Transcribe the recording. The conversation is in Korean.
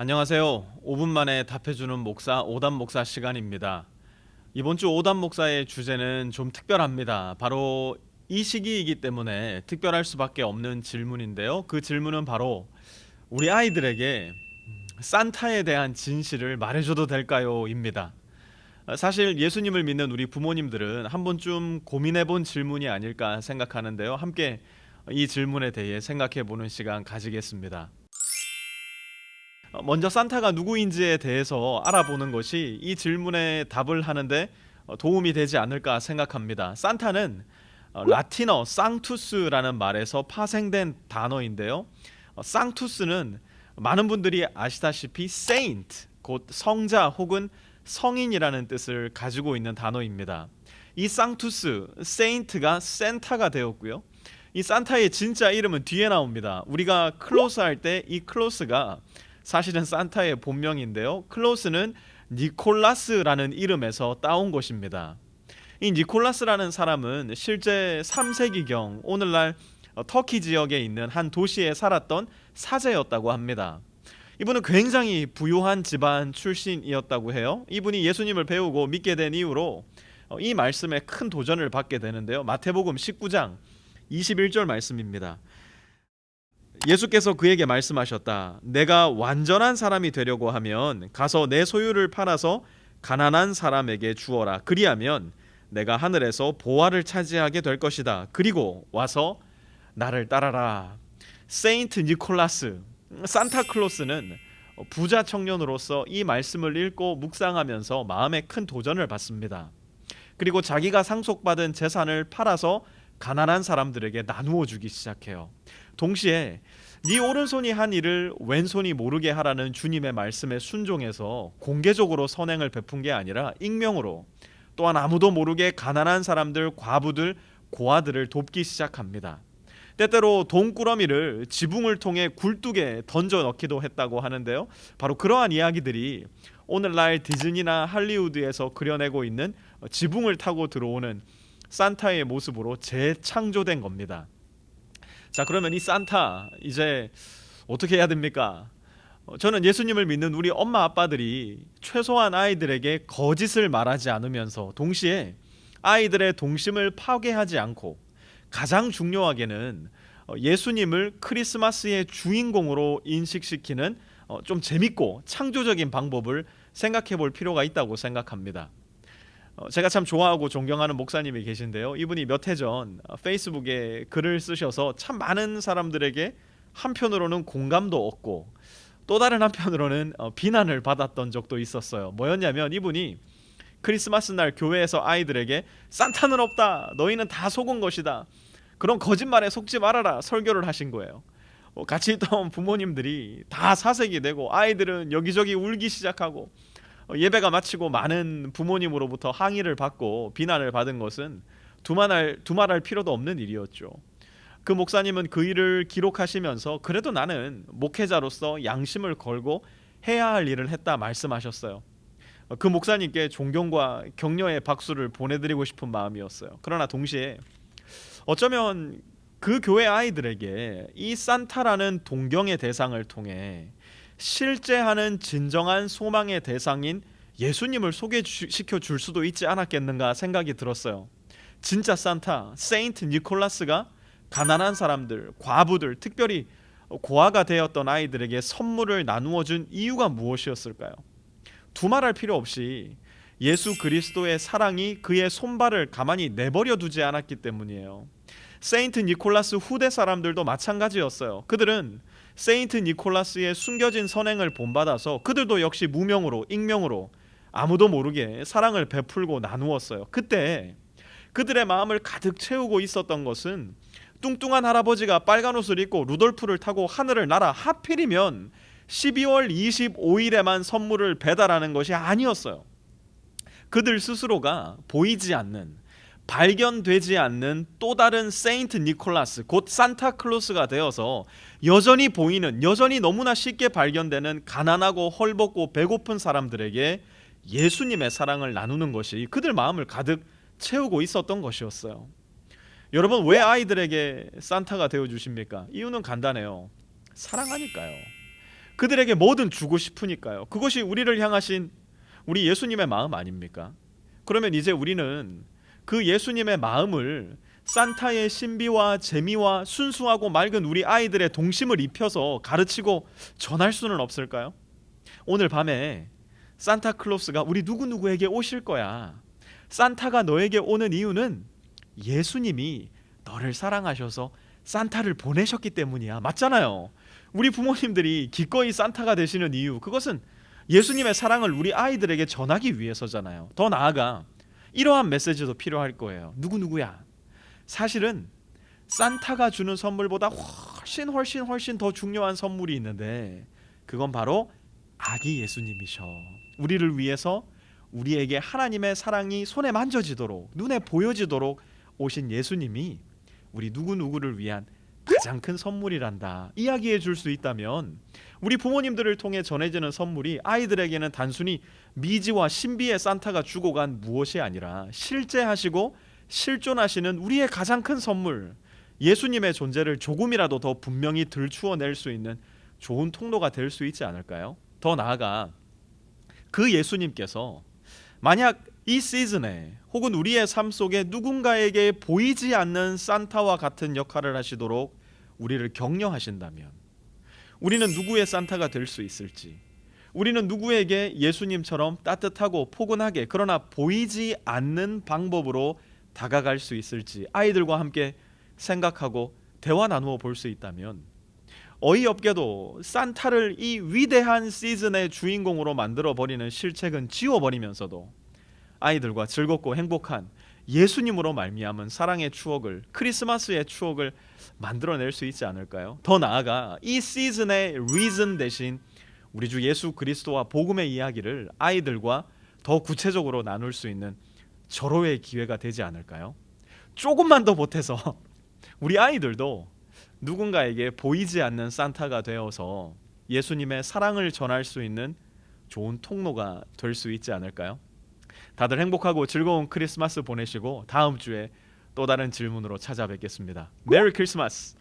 안녕하세요. 5분 만에 답해주는 목사 오담 목사 시간입니다. 이번 주 오담 목사의 주제는 좀 특별합니다. 바로 이 시기이기 때문에 특별할 수밖에 없는 질문인데요. 그 질문은 바로 우리 아이들에게 산타에 대한 진실을 말해줘도 될까요? 입니다. 사실 예수님을 믿는 우리 부모님들은 한 번쯤 고민해본 질문이 아닐까 생각하는데요. 함께 이 질문에 대해 생각해보는 시간 가지겠습니다. 먼저 산타가 누구인지에 대해서 알아보는 것이 이 질문에 답을 하는데 도움이 되지 않을까 생각합니다. 산타는 라틴어 쌍투스라는 말에서 파생된 단어인데요. 쌍투스는 많은 분들이 아시다시피 saint, 곧 성자 혹은 성인이라는 뜻을 가지고 있는 단어입니다. 이 쌍투스, saint가 센타가 되었고요. 이 산타의 진짜 이름은 뒤에 나옵니다. 우리가 클로스 할 때 이 클로스가 사실은 산타의 본명인데요. 클로스는 니콜라스라는 이름에서 따온 것입니다. 이 니콜라스라는 사람은 실제 3세기경 오늘날 터키 지역에 있는 한 도시에 살았던 사제였다고 합니다. 이분은 굉장히 부유한 집안 출신이었다고 해요. 이분이 예수님을 배우고 믿게 된 이후로 이 말씀에 큰 도전을 받게 되는데요. 마태복음 19장 21절 말씀입니다. 예수께서 그에게 말씀하셨다. 내가 완전한 사람이 되려고 하면 가서 내 소유를 팔아서 가난한 사람에게 주어라. 그리하면 내가 하늘에서 보화를 차지하게 될 것이다. 그리고 와서 나를 따라라. 세인트 니콜라스, 산타클로스는 부자 청년으로서 이 말씀을 읽고 묵상하면서 마음에 큰 도전을 받습니다. 그리고 자기가 상속받은 재산을 팔아서 가난한 사람들에게 나누어 주기 시작해요. 동시에 네 오른손이 한 일을 왼손이 모르게 하라는 주님의 말씀에 순종해서 공개적으로 선행을 베푼 게 아니라 익명으로 또한 아무도 모르게 가난한 사람들, 과부들, 고아들을 돕기 시작합니다. 때때로 돈꾸러미를 지붕을 통해 굴뚝에 던져 넣기도 했다고 하는데요. 바로 그러한 이야기들이 오늘날 디즈니나 할리우드에서 그려내고 있는 지붕을 타고 들어오는 산타의 모습으로 재창조된 겁니다. 자, 그러면 이 산타 이제 어떻게 해야 됩니까? 저는 예수님을 믿는 우리 엄마 아빠들이 최소한 아이들에게 거짓을 말하지 않으면서 동시에 아이들의 동심을 파괴하지 않고 가장 중요하게는 예수님을 크리스마스의 주인공으로 인식시키는 좀 재밌고 창조적인 방법을 생각해 볼 필요가 있다고 생각합니다. 제가 참 좋아하고 존경하는 목사님이 계신데요. 이분이 몇 해 전 페이스북에 글을 쓰셔서 참 많은 사람들에게 한편으로는 공감도 얻고 또 다른 한편으로는 비난을 받았던 적도 있었어요. 뭐였냐면 이분이 크리스마스 날 교회에서 아이들에게 산타는 없다, 너희는 다 속은 것이다, 그런 거짓말에 속지 말아라 설교를 하신 거예요. 같이 있던 부모님들이 다 사색이 되고 아이들은 여기저기 울기 시작하고 예배가 마치고 많은 부모님으로부터 항의를 받고 비난을 받은 것은 두말할 필요도 없는 일이었죠. 그 목사님은 그 일을 기록하시면서 그래도 나는 목회자로서 양심을 걸고 해야 할 일을 했다 말씀하셨어요. 그 목사님께 존경과 격려의 박수를 보내드리고 싶은 마음이었어요. 그러나 동시에 어쩌면 그 교회 아이들에게 이 산타라는 동경의 대상을 통해 실제하는 진정한 소망의 대상인 예수님을 소개시켜 줄 수도 있지 않았겠는가 생각이 들었어요. 진짜 산타, 세인트 니콜라스가 가난한 사람들, 과부들, 특별히 고아가 되었던 아이들에게 선물을 나누어 준 이유가 무엇이었을까요? 두말할 필요 없이 예수 그리스도의 사랑이 그의 손발을 가만히 내버려 두지 않았기 때문이에요. 세인트 니콜라스 후대 사람들도 마찬가지였어요. 그들은 세인트 니콜라스의 숨겨진 선행을 본받아서 그들도 역시 무명으로 익명으로 아무도 모르게 사랑을 베풀고 나누었어요. 그때 그들의 마음을 가득 채우고 있었던 것은 뚱뚱한 할아버지가 빨간 옷을 입고 루돌프를 타고 하늘을 날아 하필이면 12월 25일에만 선물을 배달하는 것이 아니었어요. 그들 스스로가 보이지 않는, 발견되지 않는 또 다른 세인트 니콜라스, 곧 산타클로스가 되어서 여전히 보이는, 여전히 너무나 쉽게 발견되는 가난하고 헐벗고 배고픈 사람들에게 예수님의 사랑을 나누는 것이 그들 마음을 가득 채우고 있었던 것이었어요. 여러분, 왜 아이들에게 산타가 되어 주십니까? 이유는 간단해요. 사랑하니까요. 그들에게 뭐든 주고 싶으니까요. 그것이 우리를 향하신 우리 예수님의 마음 아닙니까? 그러면 이제 우리는 그 예수님의 마음을 산타의 신비와 재미와 순수하고 맑은 우리 아이들의 동심을 입혀서 가르치고 전할 수는 없을까요? 오늘 밤에 산타클로스가 우리 누구누구에게 오실 거야. 산타가 너에게 오는 이유는 예수님이 너를 사랑하셔서 산타를 보내셨기 때문이야. 맞잖아요. 우리 부모님들이 기꺼이 산타가 되시는 이유, 그것은 예수님의 사랑을 우리 아이들에게 전하기 위해서잖아요. 더 나아가 이러한 메시지도 필요할 거예요. 누구누구야. 사실은 산타가 주는 선물보다 훨씬 더 중요한 선물이 있는데 그건 바로 아기 예수님이셔. 우리를 위해서 우리에게 하나님의 사랑이 손에 만져지도록 눈에 보여지도록 오신 예수님이 우리 누구누구를 위한 가장 큰 선물이란다 이야기해 줄 수 있다면 우리 부모님들을 통해 전해지는 선물이 아이들에게는 단순히 미지와 신비의 산타가 주고 간 무엇이 아니라 실제 하시고 실존하시는 우리의 가장 큰 선물, 예수님의 존재를 조금이라도 더 분명히 들추어낼 수 있는 좋은 통로가 될 수 있지 않을까요? 더 나아가 그 예수님께서 만약 이 시즌에 혹은 우리의 삶 속에 누군가에게 보이지 않는 산타와 같은 역할을 하시도록 우리를 격려하신다면 우리는 누구의 산타가 될 수 있을지, 우리는 누구에게 예수님처럼 따뜻하고 포근하게 그러나 보이지 않는 방법으로 다가갈 수 있을지 아이들과 함께 생각하고 대화 나누어 볼 수 있다면 어이없게도 산타를 이 위대한 시즌의 주인공으로 만들어버리는 실책은 지워버리면서도 아이들과 즐겁고 행복한 예수님으로 말미암은 사랑의 추억을, 크리스마스의 추억을 만들어낼 수 있지 않을까요? 더 나아가 이 시즌의 리즌 대신 우리 주 예수 그리스도와 복음의 이야기를 아이들과 더 구체적으로 나눌 수 있는 절호의 기회가 되지 않을까요? 조금만 더 보태서 우리 아이들도 누군가에게 보이지 않는 산타가 되어서 예수님의 사랑을 전할 수 있는 좋은 통로가 될 수 있지 않을까요? 다들 행복하고 즐거운 크리스마스 보내시고 다음 주에 또 다른 질문으로 찾아뵙겠습니다. 메리 크리스마스!